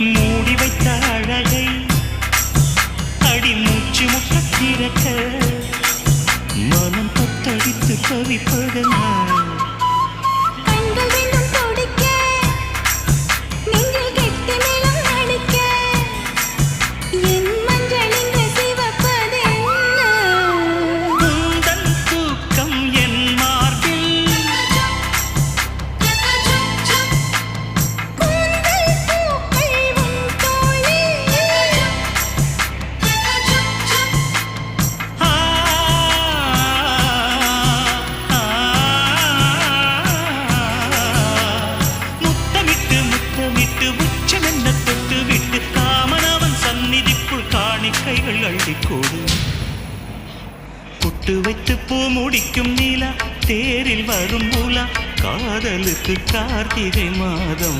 மூடி வைத்த அழகை அடி மூச்சு முட்ட திறக்க மனம் பத்தடித்து தவிப்பதனால் கைகள் அள்ளிக்கோடு புட்டு வைத்து பூ முடிக்கும் நீலா தேரில் வரும் மூலா காதலுக்கு கார்த்திகை மாதம்